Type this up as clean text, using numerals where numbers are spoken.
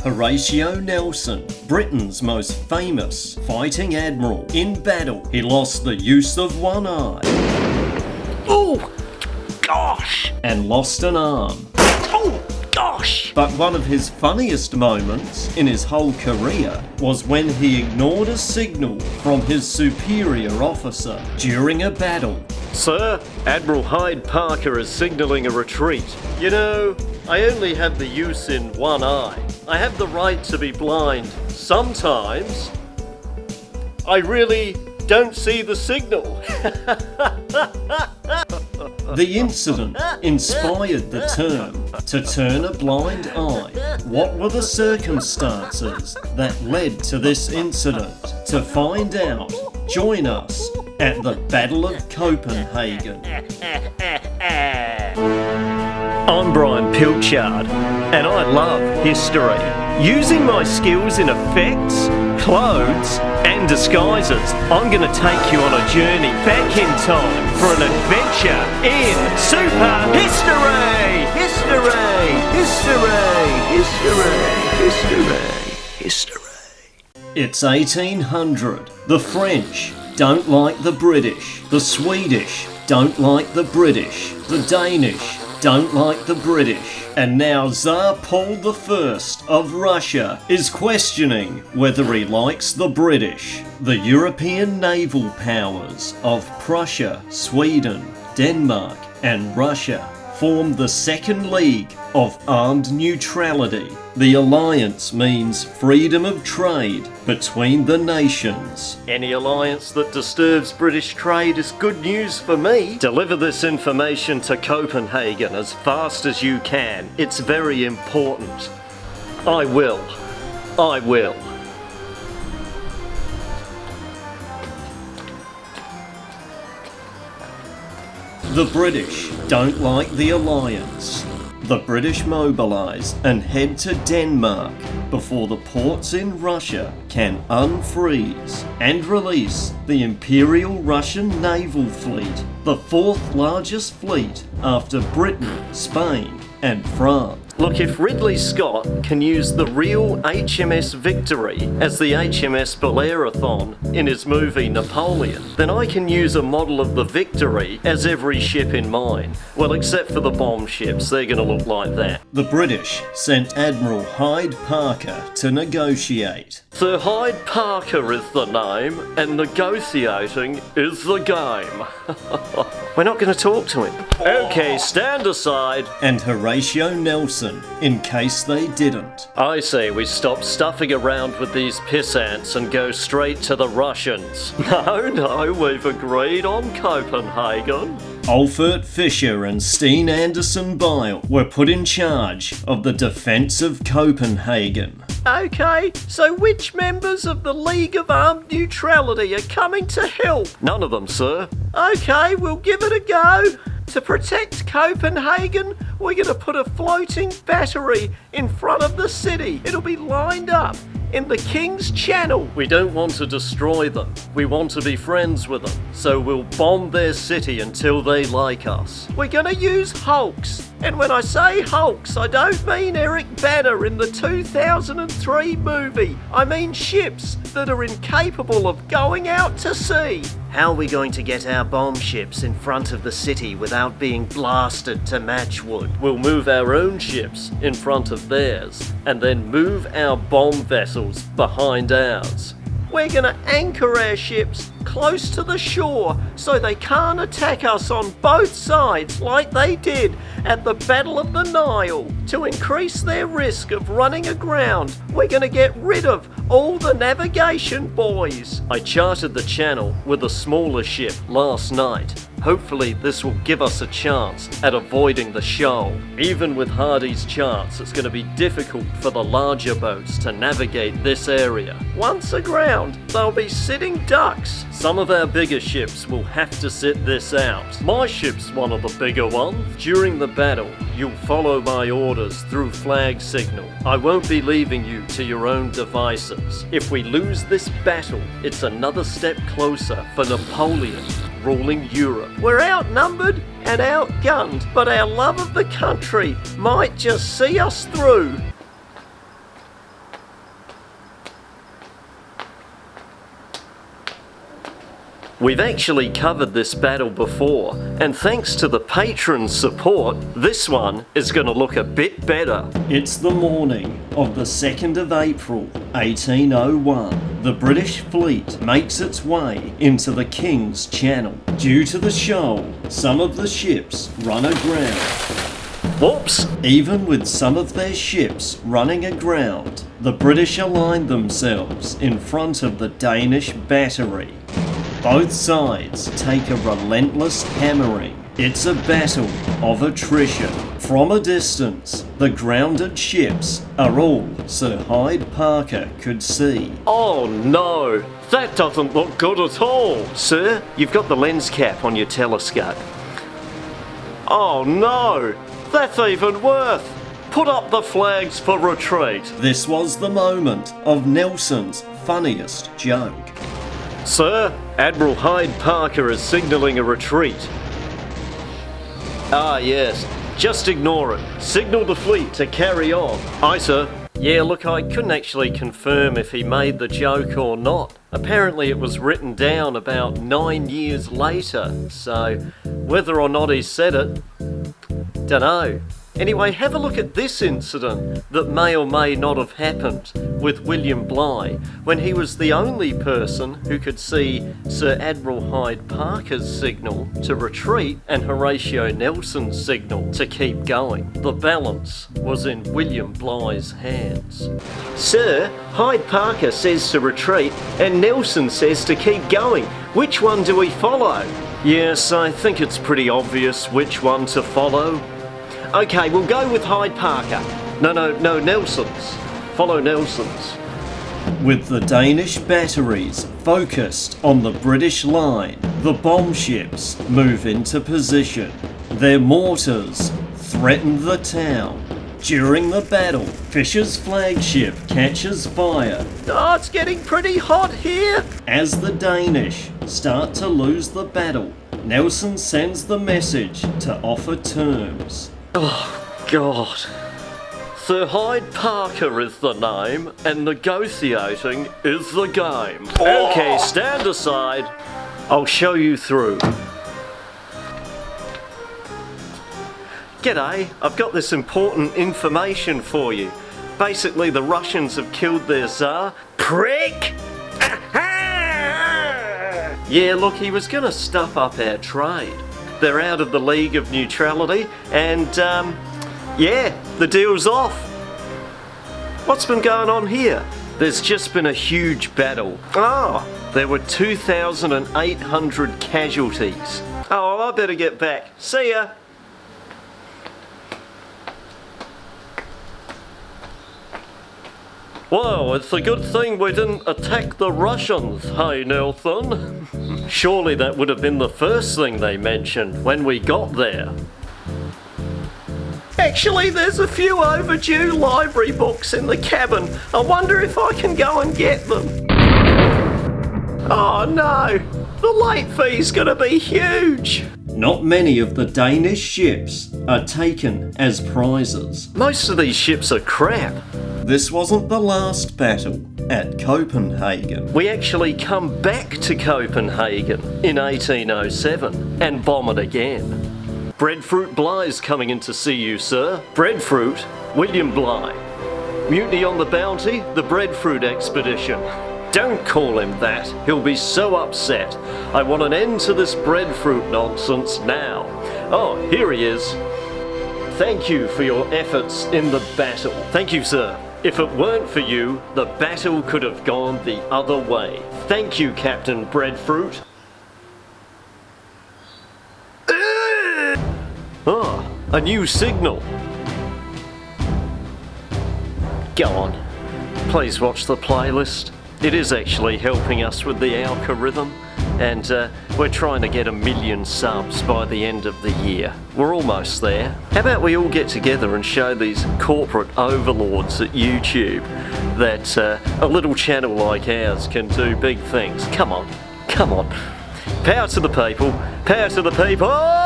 Horatio Nelson, Britain's most famous fighting admiral. In battle, he lost the use of one eye. Oh, gosh! And lost an arm. Oh, gosh! But one of his funniest moments in his whole career was when he ignored a signal from his superior officer during a battle. Sir, Admiral Hyde Parker is signalling a retreat. You know, I only have the use in one eye. I have the right to be blind. Sometimes, I really don't see the signal. The incident inspired the term to turn a blind eye. What were the circumstances that led to this incident? To find out, join us at the Battle of Copenhagen. I'm Brian Pilchard, and I love history. Using my skills in effects, clothes, and disguises, I'm going to take you on a journey back in time for an adventure in super history! History! It's 1800. The French don't like the British. The Swedish don't like the British. The Danish don't like the British. And now Tsar Paul I of Russia is questioning whether he likes the British. The European naval powers of Prussia, Sweden, Denmark and Russia formed the Second League of Armed Neutrality. The alliance means freedom of trade between the nations. Any alliance that disturbs British trade is good news for me. Deliver this information to Copenhagen as fast as you can. It's very important. I will. The British don't like the alliance. The British mobilise and head to Denmark before the ports in Russia can unfreeze and release the Imperial Russian naval fleet, the fourth largest fleet after Britain, Spain and France. Look, if Ridley Scott can use the real HMS Victory as the HMS Bellerophon in his movie Napoleon, then I can use a model of the Victory as every ship in mine. Well, except for the bomb ships, they're going to look like that. The British sent Admiral Hyde Parker to negotiate. Sir Hyde Parker is the name, and negotiating is the game. We're not going to talk to him. Okay, stand aside. And Horatio Nelson, in case they didn't. I say we stop stuffing around with these pissants and go straight to the Russians. No, we've agreed on Copenhagen. Olfert Fischer and Steen Anderson Bile were put in charge of the defence of Copenhagen. Okay, so which members of the League of Armed Neutrality are coming to help? None of them, sir. Okay, we'll give it a go. To protect Copenhagen, we're going to put a floating battery in front of the city. It'll be lined up in the King's Channel. We don't want to destroy them. We want to be friends with them. So we'll bomb their city until they like us. We're going to use hulks. And when I say hulks, I don't mean Eric Banner in the 2003 movie. I mean ships that are incapable of going out to sea. How are we going to get our bomb ships in front of the city without being blasted to matchwood? We'll move our own ships in front of theirs and then move our bomb vessels behind ours. We're going to anchor our ships close to the shore so they can't attack us on both sides like they did at the Battle of the Nile. To increase their risk of running aground, we're going to get rid of all the navigation buoys. I charted the channel with a smaller ship last night. Hopefully this will give us a chance at avoiding the shoal. Even with Hardy's charts, it's going to be difficult for the larger boats to navigate this area. Once aground, they'll be sitting ducks. Some of our bigger ships will have to sit this out. My ship's one of the bigger ones. During the battle, you'll follow my orders through flag signal. I won't be leaving you to your own devices. If we lose this battle, it's another step closer for Napoleon ruling Europe. We're outnumbered and outgunned, but our love of the country might just see us through. We've actually covered this battle before, and thanks to the patrons' support, this one is going to look a bit better. It's the morning of the 2nd of April, 1801. The British fleet makes its way into the King's Channel. Due to the shoal, some of the ships run aground. Whoops! Even with some of their ships running aground, the British aligned themselves in front of the Danish battery. Both sides take a relentless hammering. It's a battle of attrition. From a distance, the grounded ships are all Sir Hyde Parker could see. Oh no! That doesn't look good at all! Sir, you've got the lens cap on your telescope. Oh no! That's even worse! Put up the flags for retreat! This was the moment of Nelson's funniest joke. Sir, Admiral Hyde Parker is signalling a retreat. Ah yes, just ignore it. Signal the fleet to carry on. Aye sir. Yeah, look, I couldn't actually confirm if he made the joke or not. Apparently it was written down about 9 years later, so whether or not he said it, dunno. Anyway, have a look at this incident that may or may not have happened with William Bligh when he was the only person who could see Sir Admiral Hyde Parker's signal to retreat and Horatio Nelson's signal to keep going. The balance was in William Bligh's hands. Sir, Hyde Parker says to retreat and Nelson says to keep going. Which one do we follow? Yes, I think it's pretty obvious which one to follow. Okay, we'll go with Hyde Parker. No, Nelson's. Follow Nelson's. With the Danish batteries focused on the British line, the bomb ships move into position. Their mortars threaten the town. During the battle, Fisher's flagship catches fire. Oh, it's getting pretty hot here. As the Danish start to lose the battle, Nelson sends the message to offer terms. Oh, God. Sir Hyde Parker is the name, and negotiating is the game. Okay, stand aside. I'll show you through. G'day, I've got this important information for you. Basically, the Russians have killed their Tsar. Prick! Yeah, look, he was gonna stuff up our trade. They're out of the League of Neutrality, and, yeah, the deal's off. What's been going on here? There's just been a huge battle. Oh, there were 2,800 casualties. Oh, well, I better get back. See ya. Well, it's a good thing we didn't attack the Russians, hey Nelson? Surely that would have been the first thing they mentioned when we got there. Actually, there's a few overdue library books in the cabin. I wonder if I can go and get them. Oh no, the late fee's gonna be huge. Not many of the Danish ships are taken as prizes. Most of these ships are crap. This wasn't the last battle at Copenhagen. We actually come back to Copenhagen in 1807 and bomb it again. Breadfruit Bligh's coming in to see you, sir. Breadfruit, William Bligh. Mutiny on the Bounty, the Breadfruit Expedition. Don't call him that. He'll be so upset. I want an end to this breadfruit nonsense now. Oh, here he is. Thank you for your efforts in the battle. Thank you, sir. If it weren't for you, the battle could have gone the other way. Thank you, Captain Breadfruit. Ah, a new signal. Go on. Please watch the playlist. It is actually helping us with the algorithm, and we're trying to get 1 million subs by the end of the year. We're almost there. How about we all get together and show these corporate overlords at YouTube that a little channel like ours can do big things. Come on, come on. Power to the people, power to the people!